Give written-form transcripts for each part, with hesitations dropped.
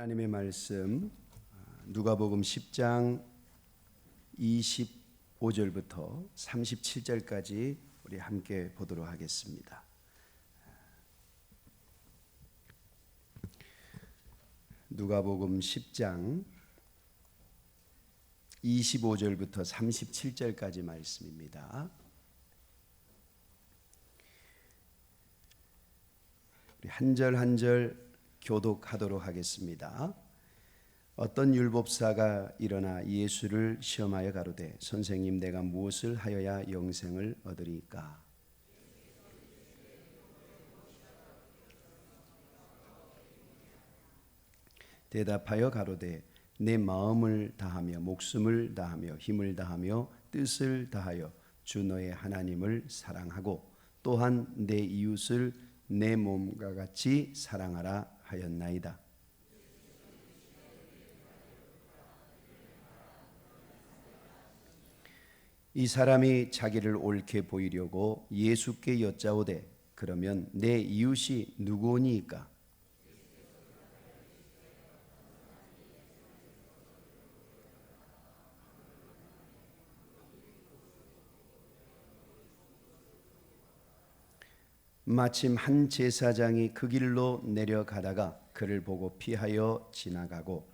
하나님의 말씀 누가복음 10장 25절부터 37절까지 우리 함께 보도록 하겠습니다. 누가복음 10장 25절부터 37절까지 말씀입니다. 우리 한 절 한 절 교독하도록 하겠습니다. 어떤 율법사가 일어나 예수를 시험하여 가로되 선생님 내가 무엇을 하여야 영생을 얻으리까? 대답하여 가로되 내 마음을 다하며 목숨을 다하며 힘을 다하며 뜻을 다하여 주 너의 하나님을 사랑하고 또한 내 이웃을 내 몸과 같이 사랑하라 하였나이다. 이 사람이 자기를 옳게 보이려고 예수께 여짜오되 그러면 내 이웃이 누구니까? 마침 한 제사장이 그 길로 내려가다가 그를 보고 피하여 지나가고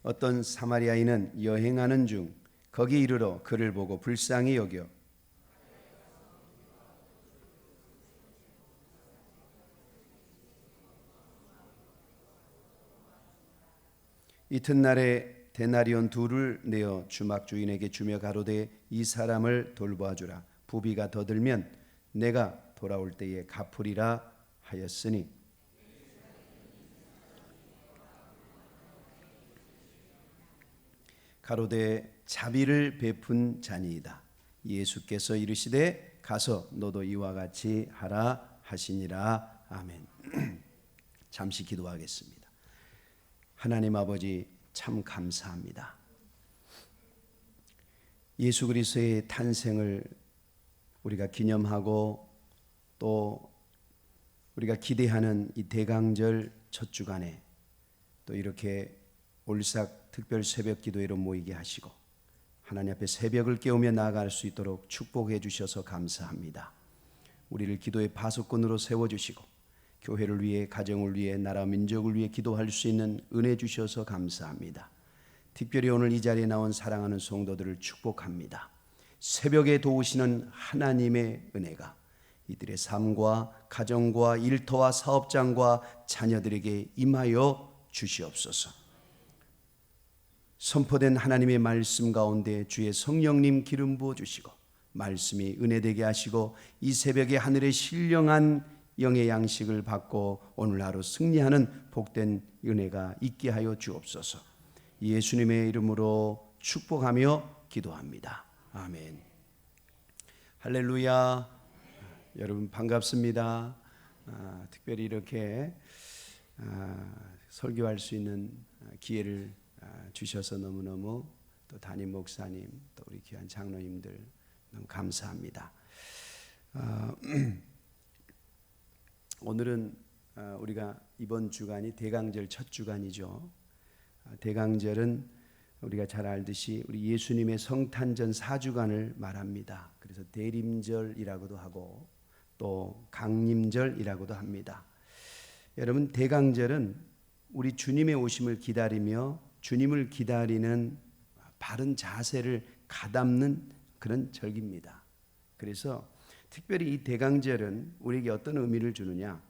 어떤 사마리아인은 여행하는 중 거기 이르러 그를 보고 불쌍히 여겨 이튿날에 데나리온 둘을 내어 주막 주인에게 주며 가로되 이 사람을 돌보아 주라. 부비가 더 들면 내가 돌아올 때에 갚으리라 하였으니 가로되 자비를 베푼 자니이다. 예수께서 이르시되 가서 너도 이와 같이 하라 하시니라. 아멘. 잠시 기도하겠습니다. 하나님 아버지 참 감사합니다. 예수 그리스도의 탄생을 우리가 기념하고 또 우리가 기대하는 이 대강절 첫 주간에 또 이렇게 올삭 특별 새벽 기도회로 모이게 하시고 하나님 앞에 새벽을 깨우며 나아갈 수 있도록 축복해 주셔서 감사합니다. 우리를 기도의 파수꾼으로 세워주시고 교회를 위해 가정을 위해 나라 민족을 위해 기도할 수 있는 은혜 주셔서 감사합니다. 특별히 오늘 이 자리에 나온 사랑하는 성도들을 축복합니다. 새벽에 도우시는 하나님의 은혜가 이들의 삶과 가정과 일터와 사업장과 자녀들에게 임하여 주시옵소서. 선포된 하나님의 말씀 가운데 주의 성령님 기름 부어 주시고 말씀이 은혜되게 하시고 이 새벽에 하늘의 신령한 영의 양식을 받고 오늘 하루 승리하는 복된 은혜가 있게 하여 주옵소서. 예수님의 이름으로 축복하며 기도합니다. 아멘. 할렐루야. 여러분 반갑습니다. 특별히 이렇게 설교할 수 있는 기회를 주셔서 너무너무 또 담임 목사님 또 우리 귀한 장로님들 너무 감사합니다. 오늘은 우리가 이번 주간이 대강절 첫 주간이죠. 대강절은 우리가 잘 알듯이 우리 예수님의 성탄전 4주간을 말합니다. 그래서 대림절이라고도 하고 또 강림절이라고도 합니다. 여러분 대강절은 우리 주님의 오심을 기다리며 주님을 기다리는 바른 자세를 가담는 그런 절기입니다. 그래서 특별히 이 대강절은 우리에게 어떤 의미를 주느냐?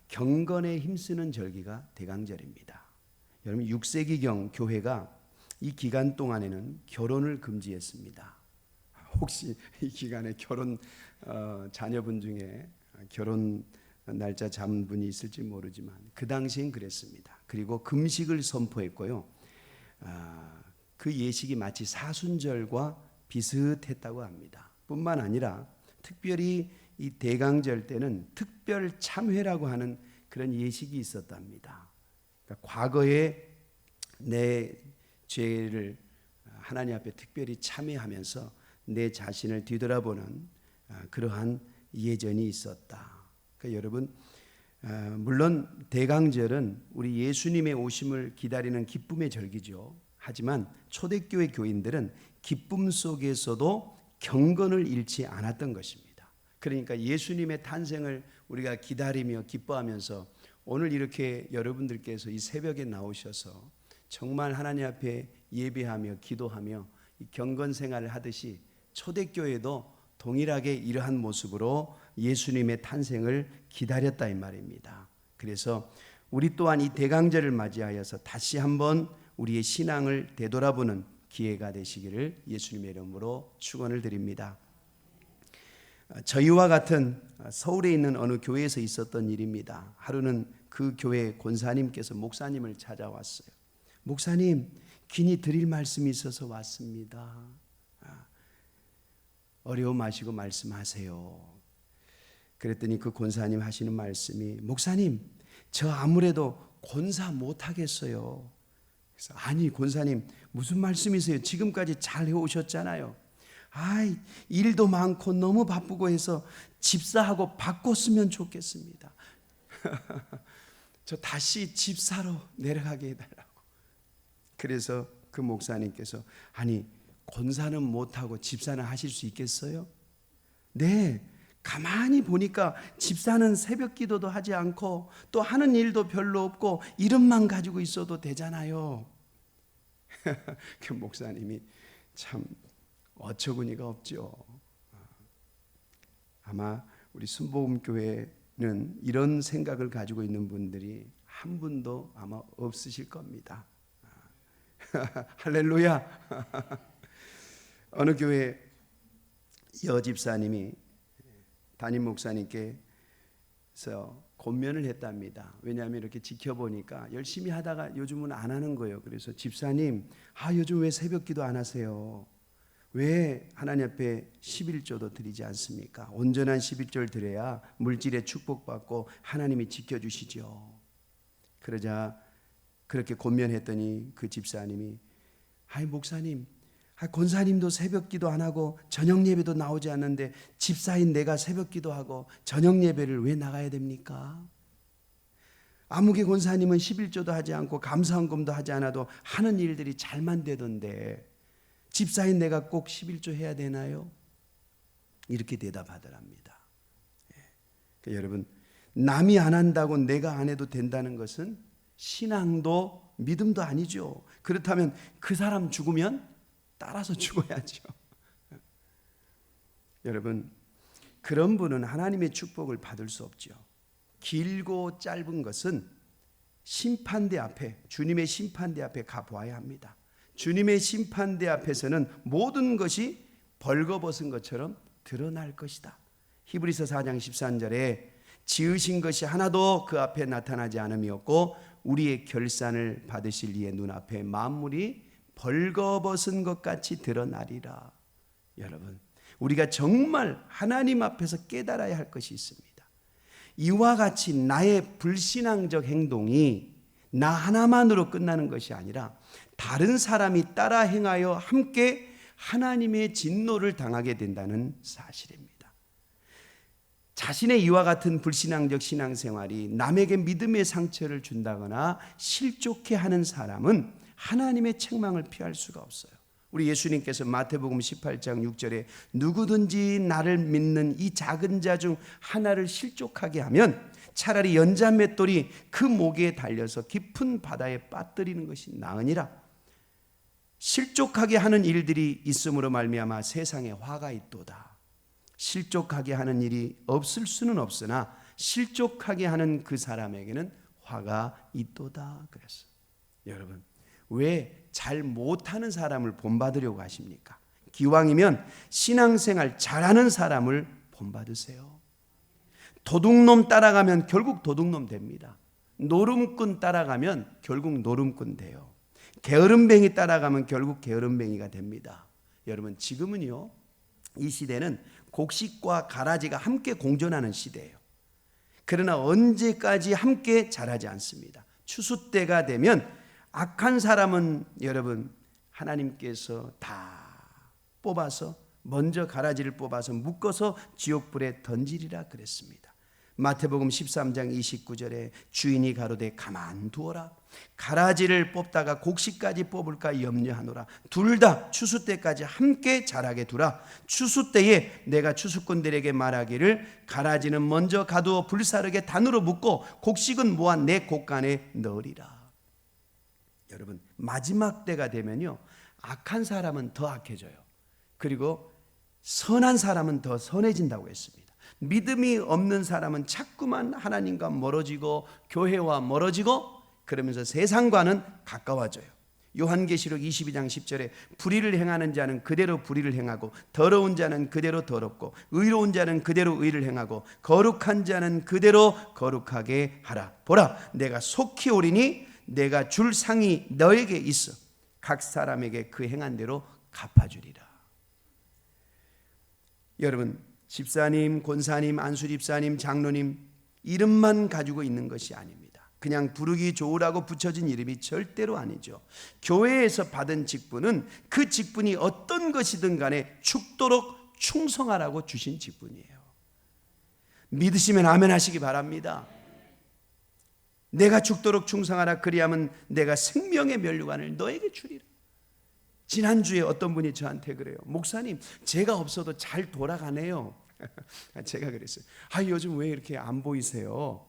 경건에 힘쓰는 절기가 대강절입니다. 여러분 6세기경 교회가 이 기간 동안에는 결혼을 금지했습니다. 혹시 이 기간에 결혼 자녀분 중에 결혼 날짜 잡은 분이 있을지 모르지만 그 당시엔 그랬습니다. 그리고 금식을 선포했고요. 그 예식이 마치 사순절과 비슷했다고 합니다. 뿐만 아니라 특별히 이 대강절 때는 특별 참회라고 하는 그런 예식이 있었답니다. 그러니까 과거에 내 죄를 하나님 앞에 특별히 참회하면서 내 자신을 뒤돌아보는 그러한 예전이 있었다. 그러니까 여러분, 물론 대강절은 우리 예수님의 오심을 기다리는 기쁨의 절기죠. 하지만 초대교회 교인들은 기쁨 속에서도 경건을 잃지 않았던 것입니다. 그러니까 예수님의 탄생을 우리가 기다리며 기뻐하면서 오늘 이렇게 여러분들께서 이 새벽에 나오셔서 정말 하나님 앞에 예배하며 기도하며 경건 생활을 하듯이 초대교회도 동일하게 이러한 모습으로 예수님의 탄생을 기다렸다 이 말입니다. 그래서 우리 또한 이 대강절을 맞이하여서 다시 한번 우리의 신앙을 되돌아보는 기회가 되시기를 예수님의 이름으로 축원을 드립니다. 저희와 같은 서울에 있는 어느 교회에서 있었던 일입니다. 하루는 그 교회 권사님께서 목사님을 찾아왔어요. 목사님, 긴히 드릴 말씀이 있어서 왔습니다. 어려움 마시고 말씀하세요. 그랬더니 그 권사님 하시는 말씀이, 목사님, 저 아무래도 권사 못하겠어요. 그래서 아니 권사님 무슨 말씀이세요? 지금까지 잘 해오셨잖아요. 아이, 일도 많고 너무 바쁘고 해서 집사하고 바꿨으면 좋겠습니다. 저 다시 집사로 내려가게 해달라고. 그래서 그 목사님께서 아니 권사는 못하고 집사는 하실 수 있겠어요? 네, 가만히 보니까 집사는 새벽 기도도 하지 않고 또 하는 일도 별로 없고 이름만 가지고 있어도 되잖아요. 그 목사님이 참 어처구니가 없죠. 아마 우리 순복음교회는 이런 생각을 가지고 있는 분들이 한 분도 아마 없으실 겁니다. 할렐루야. 어느 교회 여집사님이 담임 목사님께서 권면을 했답니다. 왜냐하면 이렇게 지켜보니까 열심히 하다가 요즘은 안 하는 거예요. 그래서 집사님, 요즘 왜 새벽 기도 안 하세요? 왜 하나님 앞에 11조도 드리지 않습니까? 온전한 11조를 드려야 물질의 축복받고 하나님이 지켜주시죠. 그러자 그렇게 권면했더니 그 집사님이 목사님, 권사님도 새벽 기도 안 하고 저녁 예배도 나오지 않는데 집사인 내가 새벽 기도하고 저녁 예배를 왜 나가야 됩니까? 아무개 권사님은 11조도 하지 않고 감사헌금도 하지 않아도 하는 일들이 잘만 되던데 집사인 내가 꼭 11조 해야 되나요? 이렇게 대답하더랍니다. 그러니까 여러분, 남이 안 한다고 내가 안 해도 된다는 것은 신앙도 믿음도 아니죠. 그렇다면 그 사람 죽으면 따라서 죽어야죠. 여러분, 그런 분은 하나님의 축복을 받을 수 없죠. 길고 짧은 것은 심판대 앞에, 주님의 심판대 앞에 가보아야 합니다. 주님의 심판대 앞에서는 모든 것이 벌거벗은 것처럼 드러날 것이다. 히브리서 4장 13절에 지으신 것이 하나도 그 앞에 나타나지 않음이었고 우리의 결산을 받으실 이의 눈앞에 만물이 벌거벗은 것 같이 드러나리라. 여러분, 우리가 정말 하나님 앞에서 깨달아야 할 것이 있습니다. 이와 같이 나의 불신앙적 행동이 나 하나만으로 끝나는 것이 아니라 다른 사람이 따라 행하여 함께 하나님의 진노를 당하게 된다는 사실입니다. 자신의 이와 같은 불신앙적 신앙생활이 남에게 믿음의 상처를 준다거나 실족해 하는 사람은 하나님의 책망을 피할 수가 없어요. 우리 예수님께서 마태복음 18장 6절에 누구든지 나를 믿는 이 작은 자 중 하나를 실족하게 하면 차라리 연자 맷돌이 그 목에 달려서 깊은 바다에 빠뜨리는 것이 나으니라. 실족하게 하는 일들이 있음으로 말미암아 세상에 화가 있도다. 실족하게 하는 일이 없을 수는 없으나 실족하게 하는 그 사람에게는 화가 있도다 그랬어요. 여러분, 왜 잘 못하는 사람을 본받으려고 하십니까? 기왕이면 신앙생활 잘하는 사람을 본받으세요. 도둑놈 따라가면 결국 도둑놈 됩니다. 노름꾼 따라가면 결국 노름꾼 돼요. 게으름뱅이 따라가면 결국 게으름뱅이가 됩니다. 여러분, 지금은요, 이 시대는 곡식과 가라지가 함께 공존하는 시대예요. 그러나 언제까지 함께 자라지 않습니다. 추수 때가 되면 악한 사람은 여러분 하나님께서 다 뽑아서 먼저 가라지를 뽑아서 묶어서 지옥불에 던지리라 그랬습니다. 마태복음 13장 29절에 주인이 가로되 가만두어라. 가라지를 뽑다가 곡식까지 뽑을까 염려하노라. 둘 다 추수 때까지 함께 자라게 두라. 추수 때에 내가 추수꾼들에게 말하기를 가라지는 먼저 가두어 불사르게 단으로 묶고 곡식은 모아 내 곡간에 넣으리라. 여러분, 마지막 때가 되면요, 악한 사람은 더 악해져요. 그리고 선한 사람은 더 선해진다고 했습니다. 믿음이 없는 사람은 자꾸만 하나님과 멀어지고 교회와 멀어지고 그러면서 세상과는 가까워져요. 요한계시록 22장 10절에 불의를 행하는 자는 그대로 불의를 행하고 더러운 자는 그대로 더럽고 의로운 자는 그대로 의를 행하고 거룩한 자는 그대로 거룩하게 하라. 보라, 내가 속히 오리니 내가 줄 상이 너에게 있어 각 사람에게 그 행한 대로 갚아주리라. 여러분, 집사님, 권사님, 안수집사님, 장로님 이름만 가지고 있는 것이 아닙니다. 그냥 부르기 좋으라고 붙여진 이름이 절대로 아니죠. 교회에서 받은 직분은 그 직분이 어떤 것이든 간에 죽도록 충성하라고 주신 직분이에요. 믿으시면 아멘 하시기 바랍니다. 내가 죽도록 충성하라. 그리하면 내가 생명의 면류관을 너에게 주리라. 지난주에 어떤 분이 저한테 그래요. 목사님, 제가 없어도 잘 돌아가네요. 제가 그랬어요. 요즘 왜 이렇게 안 보이세요?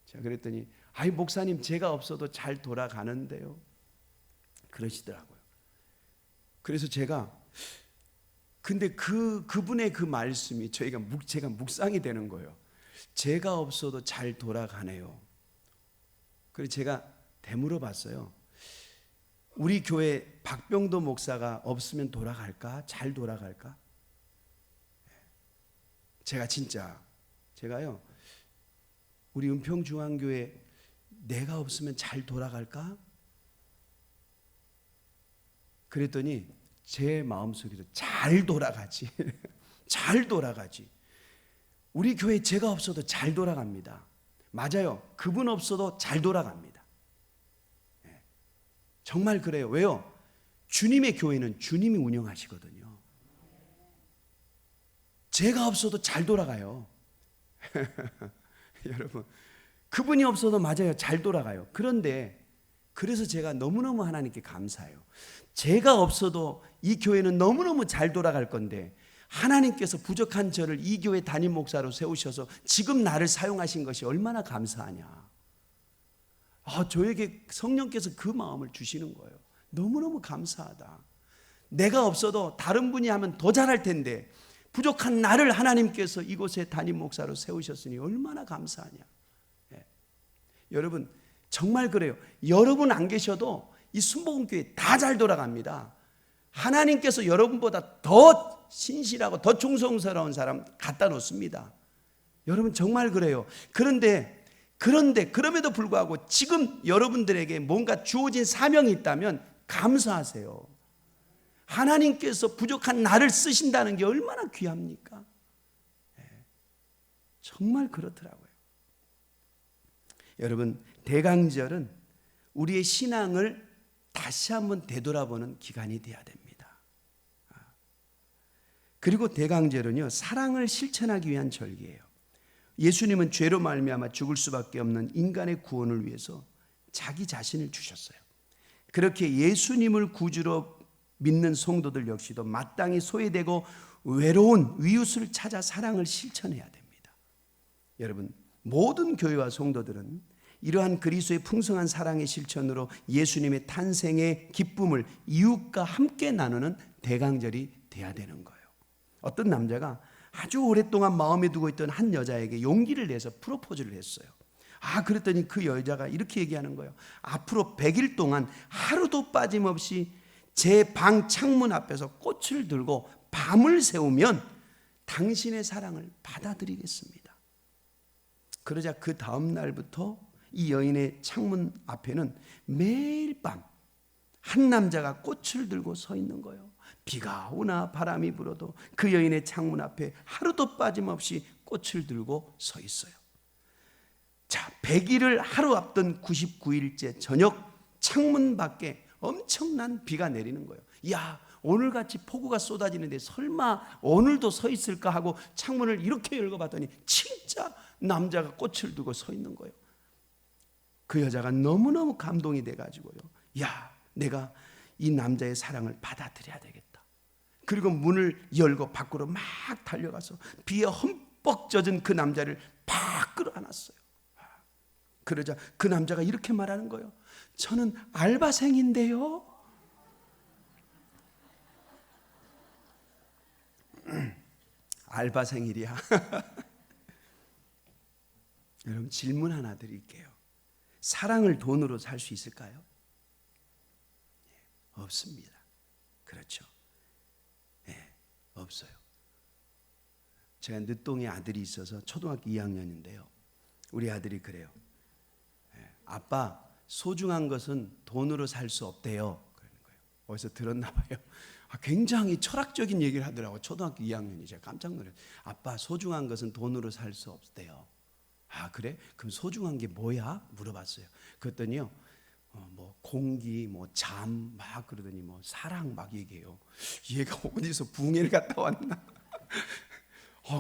제가 그랬더니 목사님, 제가 없어도 잘 돌아가는데요. 그러시더라고요. 그래서 제가 근데 그분의 그 말씀이 제가 묵상이 되는 거예요. 제가 없어도 잘 돌아가네요. 그래서 제가 되물어 봤어요. 우리 교회 박병도 목사가 없으면 돌아갈까? 잘 돌아갈까? 제가요, 우리 은평중앙교회 내가 없으면 잘 돌아갈까? 그랬더니 제 마음속에도 잘 돌아가지. 잘 돌아가지. 우리 교회 제가 없어도 잘 돌아갑니다. 맞아요. 그분 없어도 잘 돌아갑니다. 정말 그래요. 왜요? 주님의 교회는 주님이 운영하시거든요. 제가 없어도 잘 돌아가요. 여러분, 그분이 없어도 맞아요. 잘 돌아가요. 그런데 그래서 제가 너무너무 하나님께 감사해요. 제가 없어도 이 교회는 너무너무 잘 돌아갈 건데 하나님께서 부족한 저를 이 교회 담임 목사로 세우셔서 지금 나를 사용하신 것이 얼마나 감사하냐. 저에게 성령께서 그 마음을 주시는 거예요. 너무너무 감사하다. 내가 없어도 다른 분이 하면 더 잘할 텐데 부족한 나를 하나님께서 이곳에 담임 목사로 세우셨으니 얼마나 감사하냐. 여러분, 정말 그래요. 여러분 안 계셔도 이 순복음교회 다 잘 돌아갑니다. 하나님께서 여러분보다 더 신실하고 더 충성스러운 사람 갖다 놓습니다. 여러분 정말 그래요. 그런데 그럼에도 불구하고 지금 여러분들에게 뭔가 주어진 사명이 있다면 감사하세요. 하나님께서 부족한 나를 쓰신다는 게 얼마나 귀합니까? 정말 그렇더라고요. 여러분, 대강절은 우리의 신앙을 다시 한번 되돌아보는 기간이 되어야 됩니다. 그리고 대강절은요, 사랑을 실천하기 위한 절기예요. 예수님은 죄로 말미암아 죽을 수밖에 없는 인간의 구원을 위해서 자기 자신을 주셨어요. 그렇게 예수님을 구주로 믿는 성도들 역시도 마땅히 소외되고 외로운 이웃을 찾아 사랑을 실천해야 됩니다. 여러분, 모든 교회와 성도들은 이러한 그리스도의 풍성한 사랑의 실천으로 예수님의 탄생의 기쁨을 이웃과 함께 나누는 대강절이 돼야 되는 거예요. 어떤 남자가 아주 오랫동안 마음에 두고 있던 한 여자에게 용기를 내서 프로포즈를 했어요. 그랬더니 그 여자가 이렇게 얘기하는 거예요. 앞으로 100일 동안 하루도 빠짐없이 제 방 창문 앞에서 꽃을 들고 밤을 새우면 당신의 사랑을 받아들이겠습니다. 그러자 그 다음 날부터 이 여인의 창문 앞에는 매일 밤 한 남자가 꽃을 들고 서 있는 거예요. 비가 오나 바람이 불어도 그 여인의 창문 앞에 하루도 빠짐없이 꽃을 들고 서 있어요. 자, 100일을 하루 앞둔 99일째 저녁 창문 밖에 엄청난 비가 내리는 거예요. 야, 오늘같이 폭우가 쏟아지는데 설마 오늘도 서 있을까 하고 창문을 이렇게 열어봤더니 진짜 남자가 꽃을 두고 서 있는 거예요. 그 여자가 너무너무 감동이 돼가지고요, 야, 내가 이 남자의 사랑을 받아들여야 되겠다. 그리고 문을 열고 밖으로 막 달려가서 비에 흠뻑 젖은 그 남자를 팍 끌어안았어요. 그러자 그 남자가 이렇게 말하는 거예요. 저는 알바생인데요. 알바생이랴. 여러분, 질문 하나 드릴게요. 사랑을 돈으로 살 수 있을까요? 없습니다. 그렇죠. 없어요. 제가 늦동에 아들이 있어서 초등학교 2학년인데요. 우리 아들이 그래요. 아빠, 소중한 것은 돈으로 살 수 없대요. 그러는 거예요. 어디서 들었나 봐요. 굉장히 철학적인 얘기를 하더라고요. 초등학교 2학년이. 제가 깜짝 놀랐어요. 아빠, 소중한 것은 돈으로 살 수 없대요. 아, 그래? 그럼 소중한 게 뭐야? 물어봤어요. 그랬더니요, 뭐 공기, 뭐 잠 막 그러더니 뭐 사랑 막 얘기해요. 얘가 어디서 붕해를 갔다 왔나?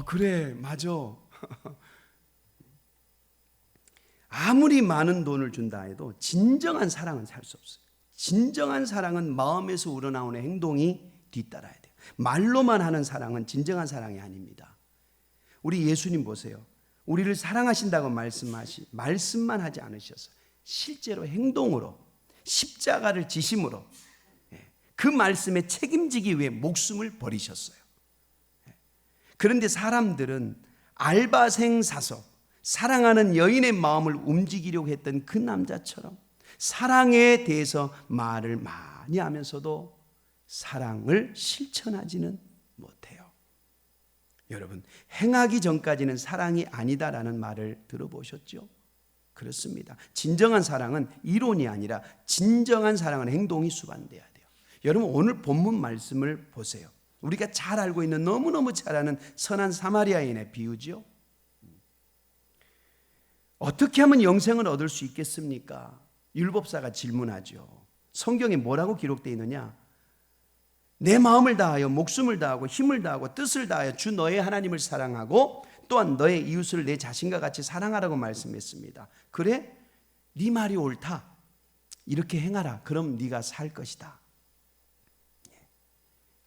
그래, 맞아. 아무리 많은 돈을 준다 해도 진정한 사랑은 살 수 없어요. 진정한 사랑은 마음에서 우러나오는 행동이 뒤따라야 돼요. 말로만 하는 사랑은 진정한 사랑이 아닙니다. 우리 예수님 보세요. 우리를 사랑하신다고 말씀만 하지 않으셨어요. 실제로 행동으로, 십자가를 지심으로 그 말씀에 책임지기 위해 목숨을 버리셨어요. 그런데 사람들은 알바생 사서 사랑하는 여인의 마음을 움직이려고 했던 그 남자처럼 사랑에 대해서 말을 많이 하면서도 사랑을 실천하지는 못해요. 여러분, 행하기 전까지는 사랑이 아니다라는 말을 들어보셨죠? 그렇습니다. 진정한 사랑은 이론이 아니라 진정한 사랑은 행동이 수반돼야 돼요. 여러분, 오늘 본문 말씀을 보세요. 우리가 잘 알고 있는, 너무너무 잘 아는 선한 사마리아인의 비유죠. 어떻게 하면 영생을 얻을 수 있겠습니까? 율법사가 질문하죠. 성경에 뭐라고 기록되어 있느냐? 내 마음을 다하여 목숨을 다하고 힘을 다하고 뜻을 다하여 주 너의 하나님을 사랑하고 또한 너의 이웃을 내 자신과 같이 사랑하라고 말씀했습니다. 그래? 네 말이 옳다. 이렇게 행하라. 그럼 네가 살 것이다.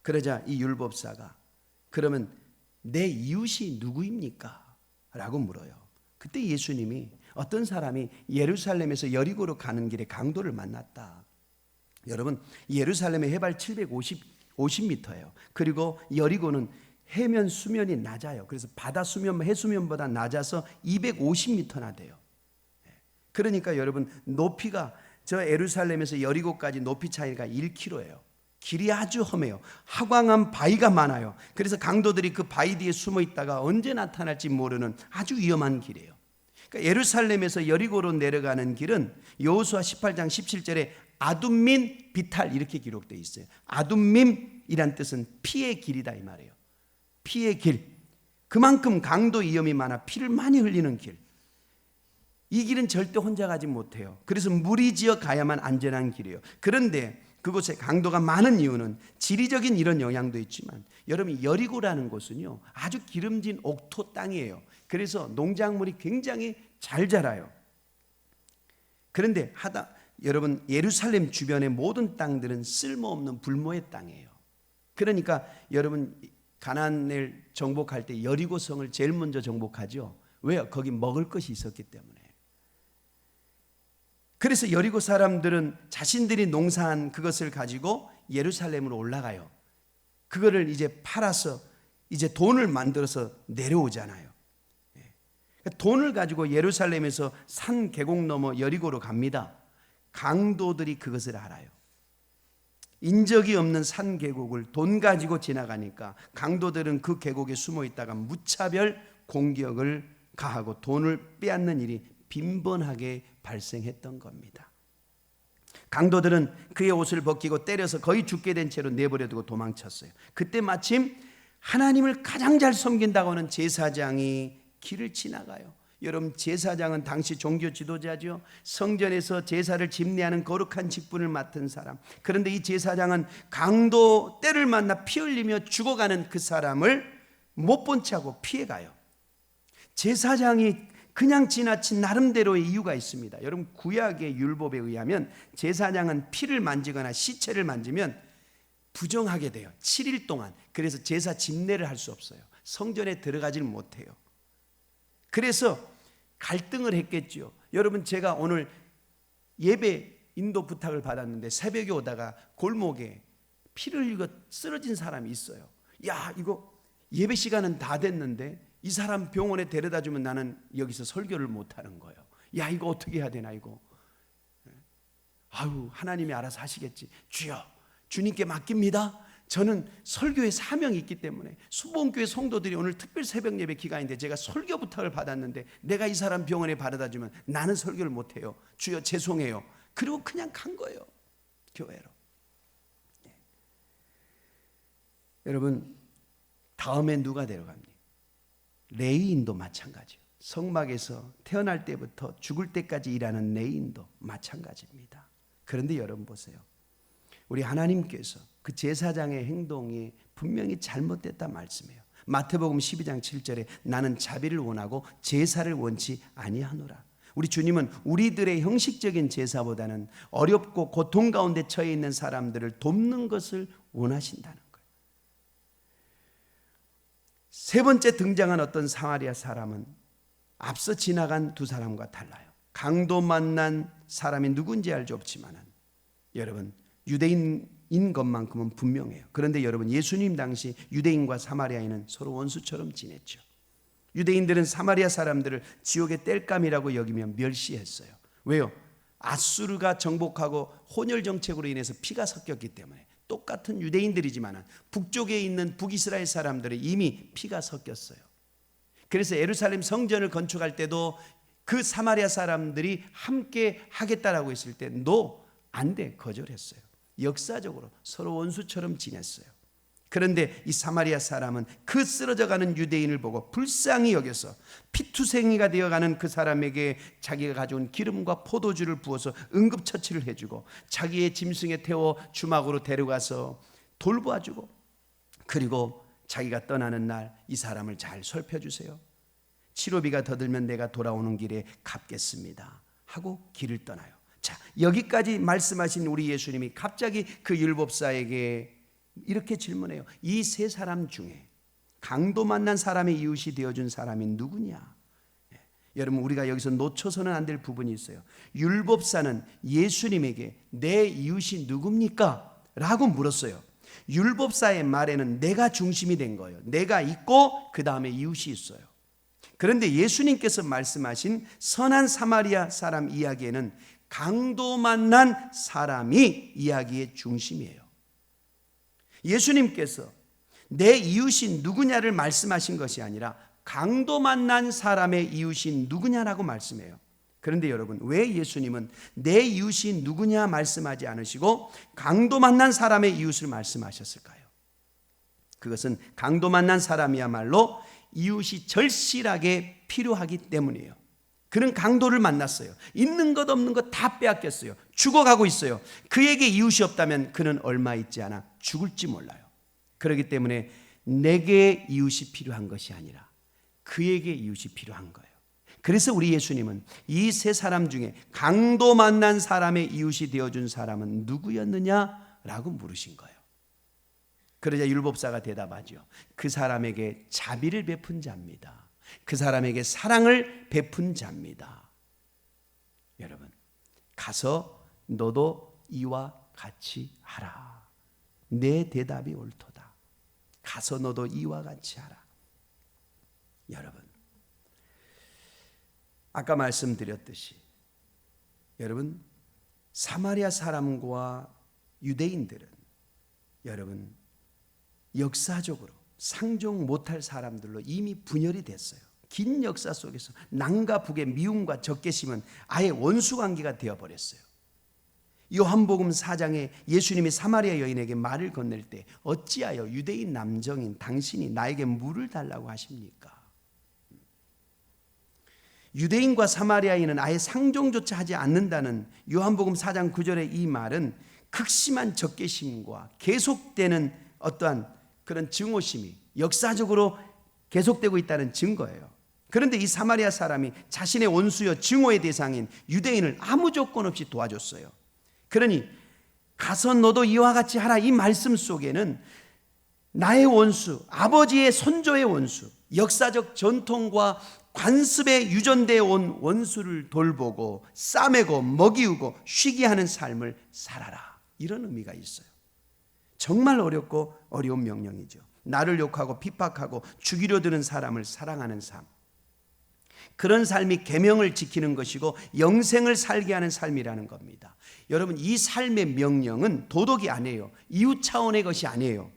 그러자 이 율법사가 그러면 내 이웃이 누구입니까? 라고 물어요. 그때 예수님이 어떤 사람이 예루살렘에서 여리고로 가는 길에 강도를 만났다. 여러분, 예루살렘의 해발 750m예요. 그리고 여리고는 해면 수면이 낮아요. 그래서 바다 수면, 해수면보다 낮아서 250m나 돼요. 그러니까 여러분, 높이가 저 예루살렘에서 여리고까지 높이 차이가 1km예요. 길이 아주 험해요. 하광한 바위가 많아요. 그래서 강도들이 그 바위 뒤에 숨어 있다가 언제 나타날지 모르는 아주 위험한 길이에요. 그러니까 예루살렘에서 여리고로 내려가는 길은 여호수아 18장 17절에 아둠민 비탈 이렇게 기록되어 있어요. 아둠민이란 뜻은 피의 길이다 이 말이에요. 피의 길. 그만큼 강도 위험이 많아 피를 많이 흘리는 길. 이 길은 절대 혼자 가지 못해요. 그래서 무리지어 가야만 안전한 길이에요. 그런데 그곳에 강도가 많은 이유는 지리적인 이런 영향도 있지만, 여러분, 여리고라는 곳은요 아주 기름진 옥토 땅이에요. 그래서 농작물이 굉장히 잘 자라요. 그런데 여러분, 예루살렘 주변의 모든 땅들은 쓸모없는 불모의 땅이에요. 그러니까 여러분, 가나안을 정복할 때 여리고성을 제일 먼저 정복하죠. 왜요? 거기 먹을 것이 있었기 때문에. 그래서 여리고 사람들은 자신들이 농사한 그것을 가지고 예루살렘으로 올라가요. 그거를 이제 팔아서 이제 돈을 만들어서 내려오잖아요. 돈을 가지고 예루살렘에서 산 계곡 넘어 여리고로 갑니다. 강도들이 그것을 알아요. 인적이 없는 산 계곡을 돈 가지고 지나가니까 강도들은 그 계곡에 숨어 있다가 무차별 공격을 가하고 돈을 빼앗는 일이 빈번하게 발생했던 겁니다. 강도들은 그의 옷을 벗기고 때려서 거의 죽게 된 채로 내버려두고 도망쳤어요. 그때 마침 하나님을 가장 잘 섬긴다고 하는 제사장이 길을 지나가요. 여러분, 제사장은 당시 종교 지도자죠. 성전에서 제사를 집례하는 거룩한 직분을 맡은 사람. 그런데 이 제사장은 강도 때를 만나 피 흘리며 죽어가는 그 사람을 못 본 채하고 피해가요. 제사장이 그냥 지나친 나름대로의 이유가 있습니다. 여러분, 구약의 율법에 의하면 제사장은 피를 만지거나 시체를 만지면 부정하게 돼요. 7일 동안. 그래서 제사 집례를 할 수 없어요. 성전에 들어가질 못해요. 그래서 갈등을 했겠죠. 여러분, 제가 오늘 예배 인도 부탁을 받았는데 새벽에 오다가 골목에 피를 흘리고 쓰러진 사람이 있어요. 야, 이거 예배 시간은 다 됐는데 이 사람 병원에 데려다 주면 나는 여기서 설교를 못 하는 거예요. 야, 이거 어떻게 해야 되나 이거. 아유, 하나님이 알아서 하시겠지. 주여, 주님께 맡깁니다. 저는 설교의 사명이 있기 때문에 수봉교회 성도들이 오늘 특별 새벽 예배 기간인데 제가 설교 부탁을 받았는데 내가 이 사람 병원에 바래다 주면 나는 설교를 못해요. 주여, 죄송해요. 그리고 그냥 간 거예요, 교회로. 네. 여러분, 다음에 누가 데려갑니까? 레위인도 마찬가지예요. 성막에서 태어날 때부터 죽을 때까지 일하는 레위인도 마찬가지입니다. 그런데 여러분 보세요. 우리 하나님께서 그 제사장의 행동이 분명히 잘못됐다 말씀해요. 마태복음 12장 7절에 나는 자비를 원하고 제사를 원치 아니하노라. 우리 주님은 우리들의 형식적인 제사보다는 어렵고 고통 가운데 처해 있는 사람들을 돕는 것을 원하신다는 거예요. 세 번째 등장한 어떤 사마리아 사람은 앞서 지나간 두 사람과 달라요. 강도 만난 사람이 누군지 알 수 없지만 여러분, 유대인인 것만큼은 분명해요. 그런데 여러분, 예수님 당시 유대인과 사마리아인은 서로 원수처럼 지냈죠. 유대인들은 사마리아 사람들을 지옥의 땔감이라고 여기며 멸시했어요. 왜요? 아수르가 정복하고 혼혈 정책으로 인해서 피가 섞였기 때문에. 똑같은 유대인들이지만 북쪽에 있는 북이스라엘 사람들은 이미 피가 섞였어요. 그래서 예루살렘 성전을 건축할 때도 그 사마리아 사람들이 함께 하겠다라고 했을 때 너 안 돼, 거절했어요. 역사적으로 서로 원수처럼 지냈어요. 그런데 이 사마리아 사람은 그 쓰러져가는 유대인을 보고 불쌍히 여겨서 피투성이가 되어가는 그 사람에게 자기가 가져온 기름과 포도주를 부어서 응급처치를 해주고 자기의 짐승에 태워 주막으로 데려가서 돌보아주고, 그리고 자기가 떠나는 날 이 사람을 잘 살펴주세요. 치료비가 더 들면 내가 돌아오는 길에 갚겠습니다 하고 길을 떠나요. 자, 여기까지 말씀하신 우리 예수님이 갑자기 그 율법사에게 이렇게 질문해요. 이 세 사람 중에 강도 만난 사람의 이웃이 되어준 사람이 누구냐? 여러분, 우리가 여기서 놓쳐서는 안 될 부분이 있어요. 율법사는 예수님에게 내 이웃이 누굽니까? 라고 물었어요. 율법사의 말에는 내가 중심이 된 거예요. 내가 있고 그 다음에 이웃이 있어요. 그런데 예수님께서 말씀하신 선한 사마리아 사람 이야기에는 강도 만난 사람이 이야기의 중심이에요. 예수님께서 내 이웃이 누구냐를 말씀하신 것이 아니라 강도 만난 사람의 이웃이 누구냐라고 말씀해요. 그런데 여러분, 왜 예수님은 내 이웃이 누구냐 말씀하지 않으시고 강도 만난 사람의 이웃을 말씀하셨을까요? 그것은 강도 만난 사람이야말로 이웃이 절실하게 필요하기 때문이에요. 그는 강도를 만났어요. 있는 것 없는 것 다 빼앗겼어요. 죽어가고 있어요. 그에게 이웃이 없다면 그는 얼마 있지 않아 죽을지 몰라요. 그렇기 때문에 내게 이웃이 필요한 것이 아니라 그에게 이웃이 필요한 거예요. 그래서 우리 예수님은 이 세 사람 중에 강도 만난 사람의 이웃이 되어준 사람은 누구였느냐라고 물으신 거예요. 그러자 율법사가 대답하죠. 그 사람에게 자비를 베푼 자입니다. 그 사람에게 사랑을 베푼 자입니다. 여러분, 가서 너도 이와 같이 하라. 내 대답이 옳도다. 가서 너도 이와 같이 하라. 여러분, 아까 말씀드렸듯이 여러분, 사마리아 사람과 유대인들은 여러분 역사적으로 상종 못할 사람들로 이미 분열이 됐어요. 긴 역사 속에서 남과 북의 미움과 적개심은 아예 원수관계가 되어버렸어요. 요한복음 4장에 예수님이 사마리아 여인에게 말을 건넬 때 어찌하여 유대인 남정인 당신이 나에게 물을 달라고 하십니까? 유대인과 사마리아인은 아예 상종조차 하지 않는다는 요한복음 4장 9절의 이 말은 극심한 적개심과 계속되는 어떠한 그런 증오심이 역사적으로 계속되고 있다는 증거예요. 그런데 이 사마리아 사람이 자신의 원수여 증오의 대상인 유대인을 아무 조건 없이 도와줬어요. 그러니 가서 너도 이와 같이 하라, 이 말씀 속에는 나의 원수, 아버지의 손조의 원수, 역사적 전통과 관습에 유전되어 온 원수를 돌보고 싸매고 먹이우고 쉬게 하는 삶을 살아라, 이런 의미가 있어요. 정말 어렵고 어려운 명령이죠. 나를 욕하고 핍박하고 죽이려 드는 사람을 사랑하는 삶, 그런 삶이 계명을 지키는 것이고 영생을 살게 하는 삶이라는 겁니다. 여러분, 이 삶의 명령은 도덕이 아니에요. 이웃 차원의 것이 아니에요.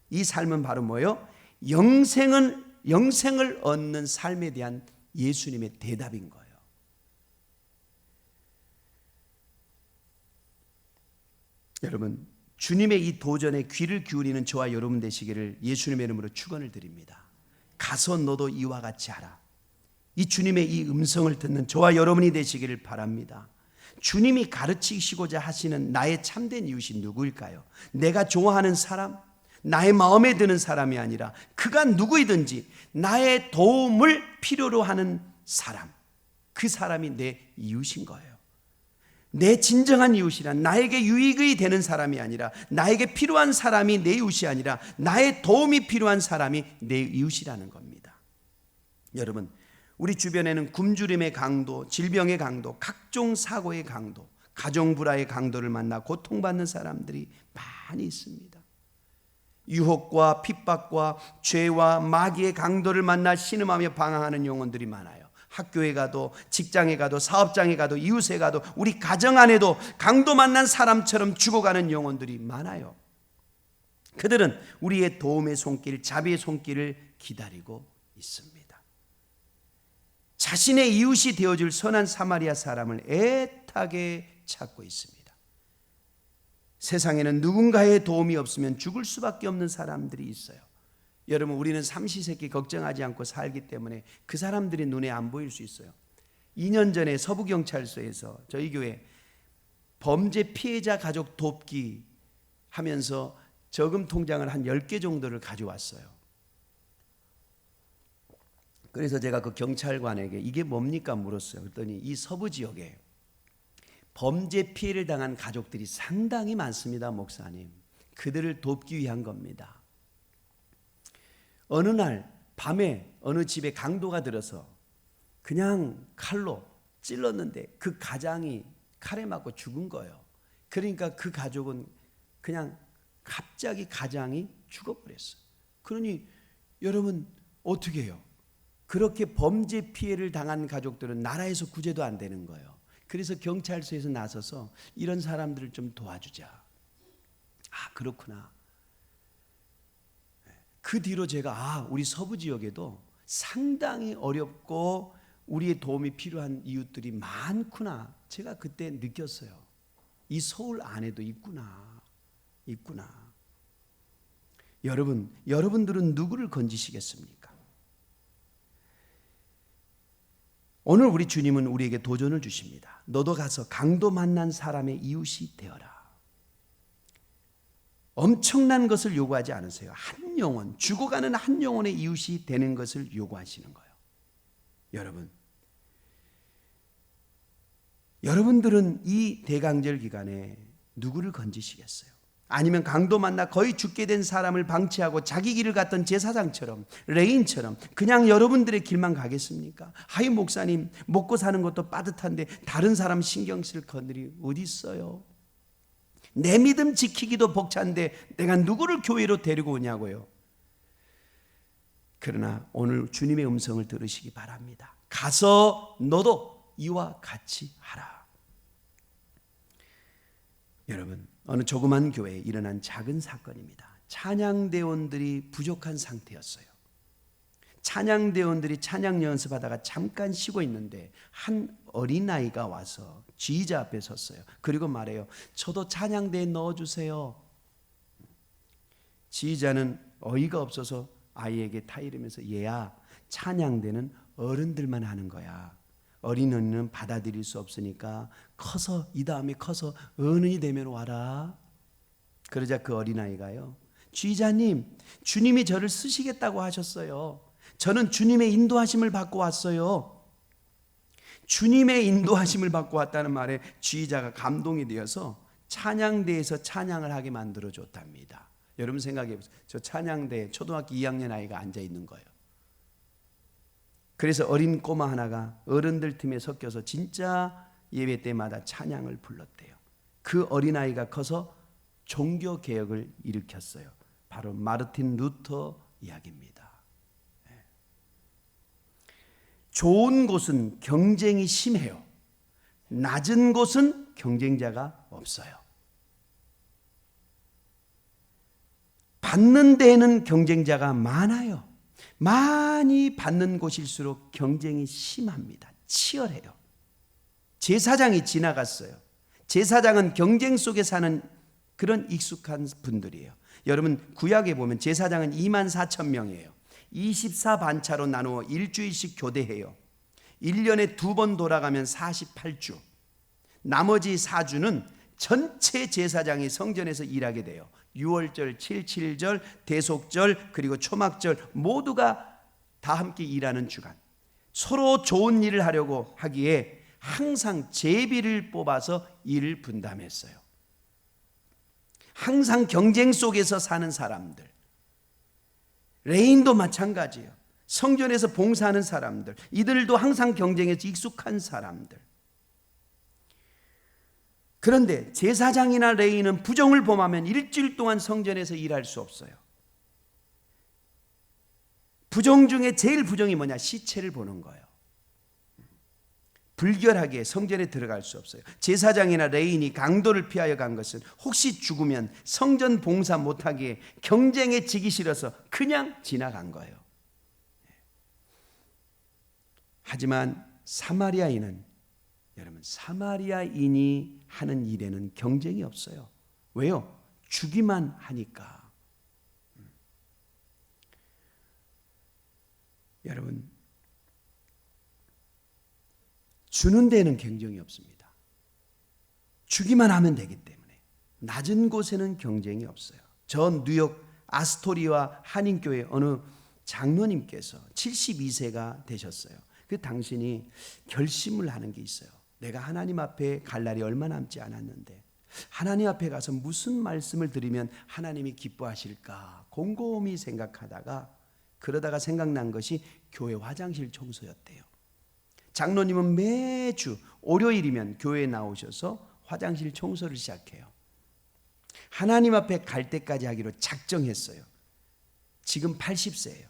이 삶은 바로 뭐예요? 영생을 얻는 삶에 대한 예수님의 대답인 거예요. 여러분, 주님의 이 도전에 귀를 기울이는 저와 여러분 되시기를 예수님의 이름으로 축원을 드립니다. 가서 너도 이와 같이 하라. 이 주님의 이 음성을 듣는 저와 여러분이 되시기를 바랍니다. 주님이 가르치시고자 하시는 나의 참된 이웃이 누구일까요? 내가 좋아하는 사람, 나의 마음에 드는 사람이 아니라 그가 누구이든지 나의 도움을 필요로 하는 사람, 그 사람이 내 이웃인 거예요. 내 진정한 이웃이란 나에게 유익이 되는 사람이 아니라, 나에게 필요한 사람이 내 이웃이 아니라 나의 도움이 필요한 사람이 내 이웃이라는 겁니다. 여러분, 우리 주변에는 굶주림의 강도, 질병의 강도, 각종 사고의 강도, 가정불화의 강도를 만나 고통받는 사람들이 많이 있습니다. 유혹과 핍박과 죄와 마귀의 강도를 만나 신음하며 방황하는 영혼들이 많아요. 학교에 가도, 직장에 가도, 사업장에 가도, 이웃에 가도, 우리 가정 안에도 강도 만난 사람처럼 죽어가는 영혼들이 많아요. 그들은 우리의 도움의 손길, 자비의 손길을 기다리고 있습니다. 자신의 이웃이 되어줄 선한 사마리아 사람을 애타게 찾고 있습니다. 세상에는 누군가의 도움이 없으면 죽을 수밖에 없는 사람들이 있어요. 여러분, 우리는 삼시세끼 걱정하지 않고 살기 때문에 그 사람들이 눈에 안 보일 수 있어요. 2년 전에 서부경찰서에서 저희 교회 범죄 피해자 가족 돕기 하면서 저금 통장을 한 10개 정도를 가져왔어요. 그래서 제가 그 경찰관에게 이게 뭡니까 물었어요. 그랬더니 이 서부 지역에 범죄 피해를 당한 가족들이 상당히 많습니다, 목사님. 그들을 돕기 위한 겁니다. 어느 날 밤에 어느 집에 강도가 들어서 그냥 칼로 찔렀는데 그 가장이 칼에 맞고 죽은 거예요. 그러니까 그 가족은 그냥 갑자기 가장이 죽어버렸어요. 그러니 여러분 어떻게 해요? 그렇게 범죄 피해를 당한 가족들은 나라에서 구제도 안 되는 거예요. 그래서 경찰서에서 나서서 이런 사람들을 좀 도와주자. 아, 그렇구나. 그 뒤로 제가 우리 서부 지역에도 상당히 어렵고 우리의 도움이 필요한 이웃들이 많구나. 제가 그때 느꼈어요. 이 서울 안에도 있구나. 여러분들은 누구를 건지시겠습니까? 오늘 우리 주님은 우리에게 도전을 주십니다. 너도 가서 강도 만난 사람의 이웃이 되어라. 엄청난 것을 요구하지 않으세요. 한 영혼, 죽어가는 한 영혼의 이웃이 되는 것을 요구하시는 거예요. 여러분들은 이 대강절 기간에 누구를 건지시겠어요? 아니면 강도 만나 거의 죽게 된 사람을 방치하고 자기 길을 갔던 제사장처럼, 레인처럼 그냥 여러분들의 길만 가겠습니까? 하이 목사님, 먹고 사는 것도 빠듯한데 다른 사람 신경 쓸 건들이 어디 있어요? 내 믿음 지키기도 벅찬데 내가 누구를 교회로 데리고 오냐고요. 그러나 오늘 주님의 음성을 들으시기 바랍니다. 가서 너도 이와 같이 하라. 여러분, 어느 조그만 교회에 일어난 작은 사건입니다. 찬양대원들이 부족한 상태였어요. 찬양대원들이 찬양 연습하다가 잠깐 쉬고 있는데 한 어린아이가 와서 지휘자 앞에 섰어요. 그리고 말해요. 저도 찬양대에 넣어주세요. 지휘자는 어이가 없어서 아이에게 타이르면서 얘야, 찬양대는 어른들만 하는 거야. 어린아이는 받아들일 수 없으니까 이 다음에 커서 어른이 되면 와라. 그러자 그 어린아이가요, 주의자님, 주님이 저를 쓰시겠다고 하셨어요. 저는 주님의 인도하심을 받고 왔어요. 주님의 인도하심을 받고 왔다는 말에 주의자가 감동이 되어서 찬양대에서 찬양을 하게 만들어 줬답니다. 여러분 생각해 보세요. 저 찬양대에 초등학교 2학년 아이가 앉아 있는 거예요. 그래서 어린 꼬마 하나가 어른들 틈에 섞여서 진짜 예배 때마다 찬양을 불렀대요. 그 어린아이가 커서 종교개혁을 일으켰어요. 바로 마르틴 루터 이야기입니다. 좋은 곳은 경쟁이 심해요. 낮은 곳은 경쟁자가 없어요. 받는 데에는 경쟁자가 많아요. 많이 받는 곳일수록 경쟁이 심합니다. 치열해요. 제사장이 지나갔어요. 제사장은 경쟁 속에 사는 그런 익숙한 분들이에요. 여러분 구약에 보면 제사장은 24,000명이에요. 24반차로 나누어 일주일씩 교대해요. 1년에 2번 돌아가면 48주. 나머지 4주는 전체 제사장이 성전에서 일하게 돼요. 6월절, 7.7절, 대속절, 그리고 초막절 모두가 다 함께 일하는 주간. 서로 좋은 일을 하려고 하기에 항상 제비를 뽑아서 일을 분담했어요. 항상 경쟁 속에서 사는 사람들. 레인도 마찬가지예요. 성전에서 봉사하는 사람들, 이들도 항상 경쟁에서 익숙한 사람들. 그런데 제사장이나 레위인은 부정을 범하면 일주일 동안 성전에서 일할 수 없어요. 부정 중에 제일 부정이 뭐냐? 시체를 보는 거예요. 불결하게 성전에 들어갈 수 없어요. 제사장이나 레위인이 강도를 피하여 간 것은 혹시 죽으면 성전 봉사 못하기에 경쟁에 지기 싫어서 그냥 지나간 거예요. 하지만 사마리아인은, 여러분, 사마리아인이 하는 일에는 경쟁이 없어요. 왜요? 주기만 하니까. 여러분, 주는 데는 경쟁이 없습니다. 주기만 하면 되기 때문에 낮은 곳에는 경쟁이 없어요. 전 뉴욕 아스토리아 한인교회 어느 장로님께서 72세가 되셨어요. 그 당신이 결심을 하는 게 있어요. 내가 하나님 앞에 갈 날이 얼마 남지 않았는데 하나님 앞에 가서 무슨 말씀을 드리면 하나님이 기뻐하실까 곰곰이 생각하다가, 그러다가 생각난 것이 교회 화장실 청소였대요. 장로님은 매주 월요일이면 교회에 나오셔서 화장실 청소를 시작해요. 하나님 앞에 갈 때까지 하기로 작정했어요. 지금 80세예요.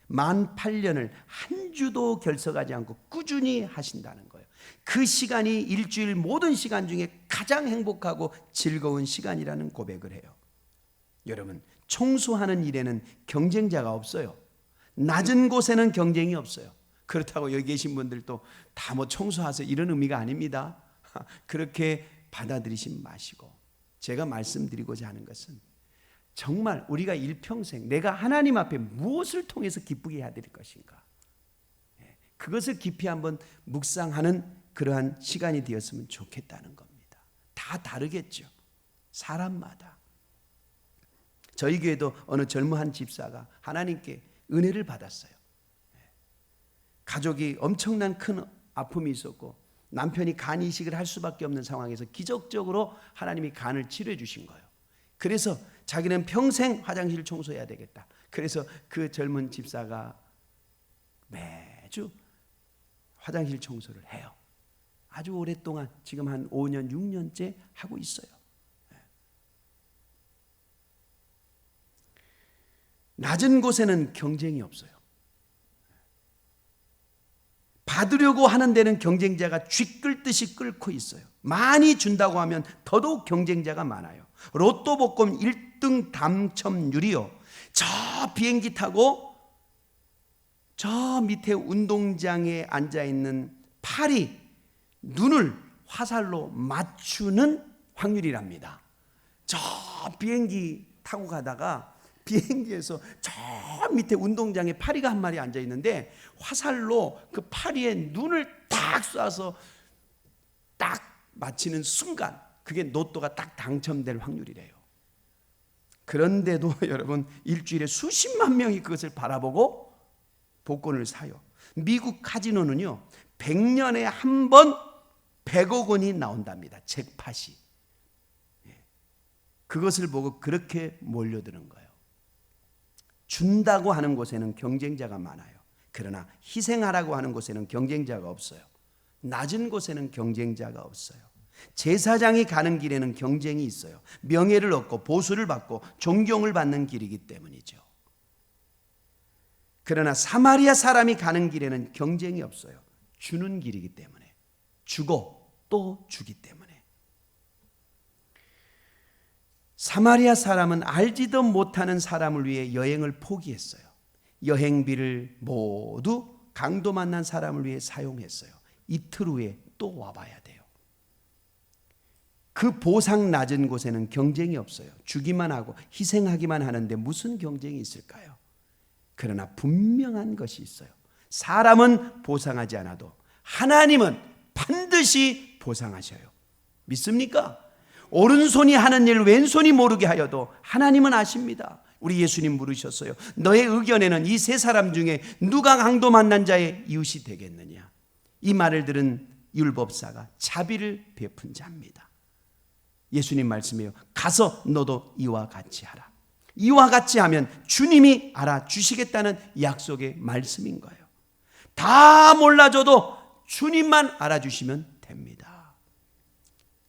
만 8년을 한 주도 결석하지 않고 꾸준히 하신다는 거예요. 그 시간이 일주일 모든 시간 중에 가장 행복하고 즐거운 시간이라는 고백을 해요. 여러분, 청소하는 일에는 경쟁자가 없어요. 낮은 곳에는 경쟁이 없어요. 그렇다고 여기 계신 분들도 다 뭐 청소하세요 이런 의미가 아닙니다. 그렇게 받아들이지 마시고, 제가 말씀드리고자 하는 것은 정말 우리가 일평생 내가 하나님 앞에 무엇을 통해서 기쁘게 해야 될 것인가, 그것을 깊이 한번 묵상하는 그러한 시간이 되었으면 좋겠다는 겁니다. 다 다르겠죠, 사람마다. 저희 교회도 어느 젊은 한 집사가 하나님께 은혜를 받았어요. 가족이 엄청난 큰 아픔이 있었고 남편이 간 이식을 할 수밖에 없는 상황에서 기적적으로 하나님이 간을 치료해 주신 거예요. 그래서 자기는 평생 화장실 청소해야 되겠다. 그래서 그 젊은 집사가 매주 화장실 청소를 해요. 아주 오랫동안, 지금 한 5년, 6년째 하고 있어요. 낮은 곳에는 경쟁이 없어요. 받으려고 하는 데는 경쟁자가 쥐 끌듯이 끌고 있어요. 많이 준다고 하면 더더욱 경쟁자가 많아요. 로또 복권 1등 당첨률이요, 저 비행기 타고 저 밑에 운동장에 앉아있는 파리 눈을 화살로 맞추는 확률이랍니다. 저 비행기 타고 가다가 비행기에서 저 밑에 운동장에 파리가 한 마리 앉아 있는데 화살로 그 파리에 눈을 딱 쏴서 딱 맞히는 순간 그게 로또가 딱 당첨될 확률이래요. 그런데도 여러분 일주일에 수십만 명이 그것을 바라보고 복권을 사요. 미국 카지노는요 100년에 한 번 100억 원이 나온답니다. 잭팟이. 그것을 보고 그렇게 몰려드는 거예요. 준다고 하는 곳에는 경쟁자가 많아요. 그러나 희생하라고 하는 곳에는 경쟁자가 없어요. 낮은 곳에는 경쟁자가 없어요. 제사장이 가는 길에는 경쟁이 있어요. 명예를 얻고 보수를 받고 존경을 받는 길이기 때문이죠. 그러나 사마리아 사람이 가는 길에는 경쟁이 없어요. 주는 길이기 때문에. 주고 또 주기 때문에. 사마리아 사람은 알지도 못하는 사람을 위해 여행을 포기했어요. 여행비를 모두 강도 만난 사람을 위해 사용했어요. 이틀 후에 또 와봐야 돼요. 그 보상 낮은 곳에는 경쟁이 없어요. 주기만 하고 희생하기만 하는데 무슨 경쟁이 있을까요? 그러나 분명한 것이 있어요. 사람은 보상하지 않아도 하나님은 반드시 보상하셔요. 믿습니까? 오른손이 하는 일 왼손이 모르게 하여도 하나님은 아십니다. 우리 예수님 물으셨어요. 너의 의견에는 이 세 사람 중에 누가 강도 만난 자의 이웃이 되겠느냐? 이 말을 들은 율법사가 자비를 베푼 자입니다. 예수님 말씀이에요. 가서 너도 이와 같이 하라. 이와 같이 하면 주님이 알아주시겠다는 약속의 말씀인 거예요. 다 몰라줘도 주님만 알아주시면 됩니다.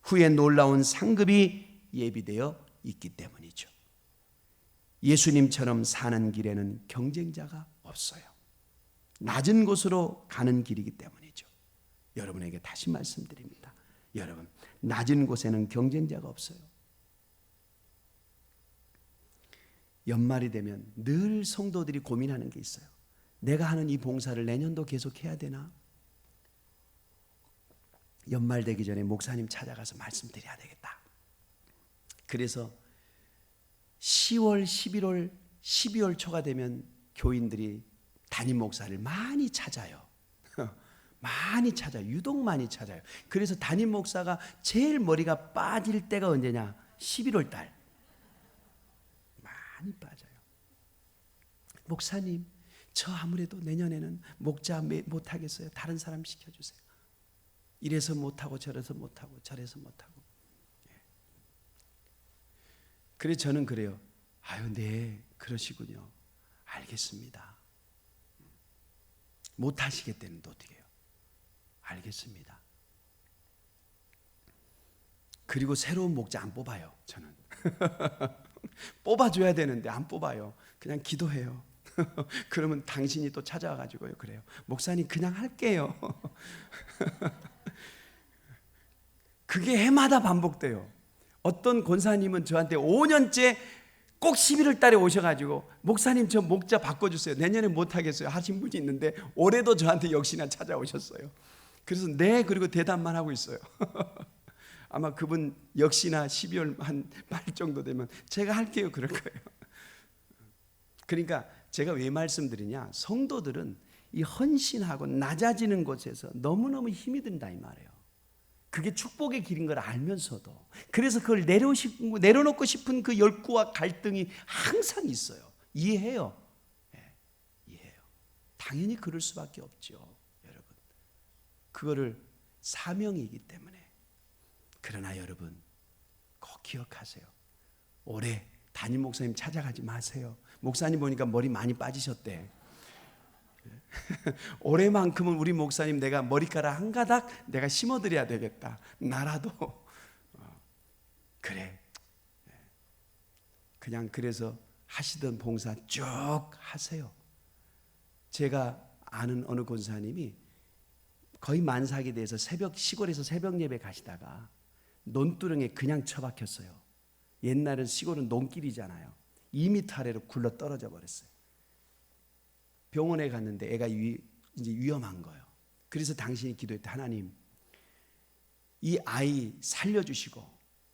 후에 놀라운 상급이 예비되어 있기 때문이죠. 예수님처럼 사는 길에는 경쟁자가 없어요. 낮은 곳으로 가는 길이기 때문이죠. 여러분에게 다시 말씀드립니다. 여러분, 낮은 곳에는 경쟁자가 없어요. 연말이 되면 늘 성도들이 고민하는 게 있어요. 내가 하는 이 봉사를 내년도 계속 해야 되나? 연말 되기 전에 목사님 찾아가서 말씀드려야 되겠다. 그래서 10월, 11월, 12월 초가 되면 교인들이 담임 목사를 많이 찾아요. 많이 찾아요. 유독 많이 찾아요. 그래서 담임 목사가 제일 머리가 빠질 때가 언제냐? 11월 달. 많이 빠져요. 목사님, 저 아무래도 내년에는 목자 못하겠어요. 다른 사람 시켜주세요. 이래서 못하고 저래서 못하고 저래서 못하고. 그래서 저는 그래요. 아유, 네, 그러시군요. 알겠습니다. 못하시겠다는 또 어떻게 해요? 알겠습니다. 그리고 새로운 목자 안 뽑아요. 저는 뽑아줘야 되는데 안 뽑아요. 그냥 기도해요. 그러면 당신이 또 찾아와가지고요. 그래요. 목사님 그냥 할게요. 그게 해마다 반복돼요. 어떤 권사님은 저한테 5년째 꼭 11월 달에 오셔가지고 목사님 저 목자 바꿔주세요. 내년에 못하겠어요 하신 분이 있는데 올해도 저한테 역시나 찾아오셨어요. 그래서 네, 그리고 대답만 하고 있어요. 아마 그분 역시나 12월 한 말 정도 되면 제가 할게요 그럴 거예요. 그러니까 제가 왜 말씀드리냐, 성도들은 이 헌신하고 낮아지는 곳에서 너무너무 힘이 든다 이 말이에요. 그게 축복의 길인 걸 알면서도, 그래서 그걸 내려놓고 싶은 그 열구와 갈등이 항상 있어요. 이해해요. 네, 이해해요. 당연히 그럴 수밖에 없죠, 여러분. 그거를 사명이기 때문에. 그러나 여러분 꼭 기억하세요. 올해 담임 목사님 찾아가지 마세요. 목사님 보니까 머리 많이 빠지셨대. 올해만큼은 우리 목사님 내가 머리카락 한 가닥 내가 심어드려야 되겠다. 나라도 그래. 그냥 그래서 하시던 봉사 쭉 하세요. 제가 아는 어느 권사님이 거의 만삭이 돼서 시골에서 새벽 예배 가시다가 논두렁에 그냥 처박혔어요. 옛날은 시골은 논길이잖아요. 2m 아래로 굴러 떨어져 버렸어요. 병원에 갔는데 애가 이제 위험한 거예요. 그래서 당신이 기도했다. 하나님, 이 아이 살려주시고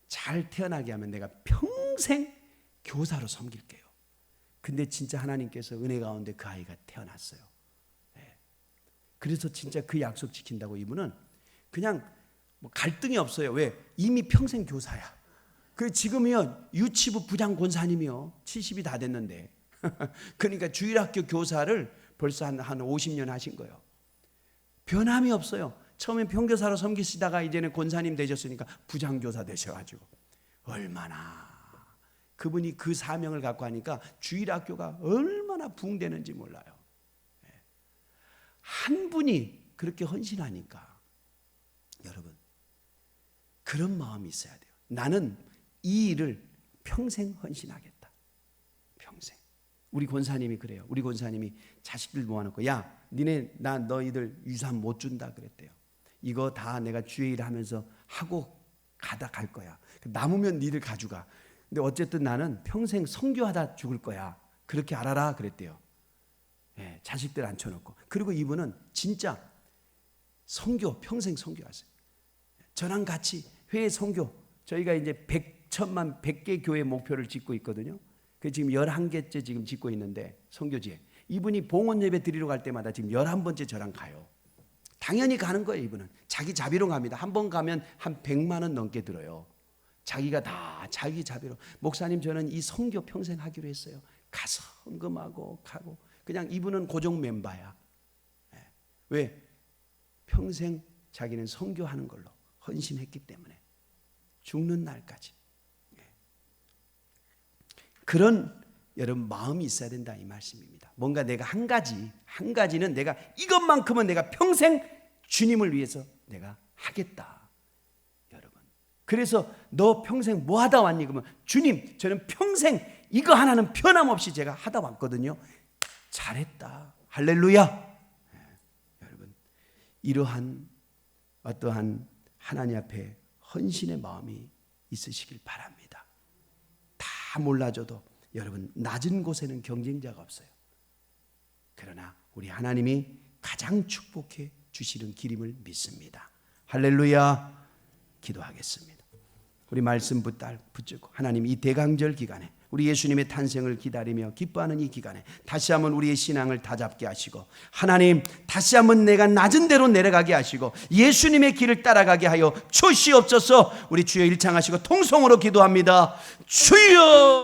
잘 태어나게 하면 내가 평생 교사로 섬길게요. 근데 진짜 하나님께서 은혜 가운데 그 아이가 태어났어요. 그래서 진짜 그 약속 지킨다고 이분은 그냥 뭐 갈등이 없어요. 왜? 이미 평생 교사야. 그리고 지금이요 유치부 부장 권사님이요 70이 다 됐는데 그러니까 주일학교 교사를 벌써 한 50년 하신 거예요. 변함이 없어요. 처음엔 평교사로 섬기시다가 이제는 권사님 되셨으니까 부장교사 되셔가지고 얼마나 그분이 그 사명을 갖고 하니까 주일학교가 얼마나 부흥되는지 몰라요. 한 분이 그렇게 헌신하니까 여러분 그런 마음이 있어야 돼요. 나는 이 일을 평생 헌신하겠다. 평생. 우리 권사님이 그래요. 우리 권사님이 자식들 모아놓고 야 니네 나 너희들 유산 못 준다 그랬대요. 이거 다 내가 주의 일 하면서 하고 갈 거야. 남으면 니들 가져가. 근데 어쨌든 나는 평생 선교하다 죽을 거야. 그렇게 알아라 그랬대요. 자식들 앉혀놓고. 그리고 이분은 진짜 선교 평생 선교하세요. 저랑 같이 회의 선교 저희가 이제 100개 교회 목표를 짓고 있거든요. 그 지금 11개째 지금 짓고 있는데 선교지에 이분이 봉헌 예배 드리러 갈 때마다 지금 11번째 저랑 가요. 당연히 가는 거예요. 이분은 자기 자비로 갑니다. 한 번 가면 한 100만 원 넘게 들어요. 자기가 다 자기 자비로. 목사님 저는 이 선교 평생 하기로 했어요. 가서 헌금하고 가고. 그냥 이분은 고정 멤버야. 왜? 평생 자기는 선교하는 걸로 헌신했기 때문에 죽는 날까지. 그런 여러분 마음이 있어야 된다 이 말씀입니다. 뭔가 내가 한 가지는 내가 이것만큼은 내가 평생 주님을 위해서 내가 하겠다. 여러분. 그래서 너 평생 뭐 하다 왔니? 그러면 주님 저는 평생 이거 하나는 변함없이 제가 하다 왔거든요. 잘했다. 할렐루야. 여러분 이러한 어떠한 하나님 앞에 헌신의 마음이 있으시길 바랍니다. 다 몰라줘도 여러분 낮은 곳에는 경쟁자가 없어요. 그러나 우리 하나님이 가장 축복해 주시는 길임을 믿습니다. 할렐루야. 기도하겠습니다. 우리 말씀 붙들고 하나님 이 대강절 기간에 우리 예수님의 탄생을 기다리며 기뻐하는 이 기간에 다시 한번 우리의 신앙을 다잡게 하시고 하나님 다시 한번 내가 낮은 데로 내려가게 하시고 예수님의 길을 따라가게 하여 주시옵소서. 우리 주여 일창하시고 통성으로 기도합니다. 주여.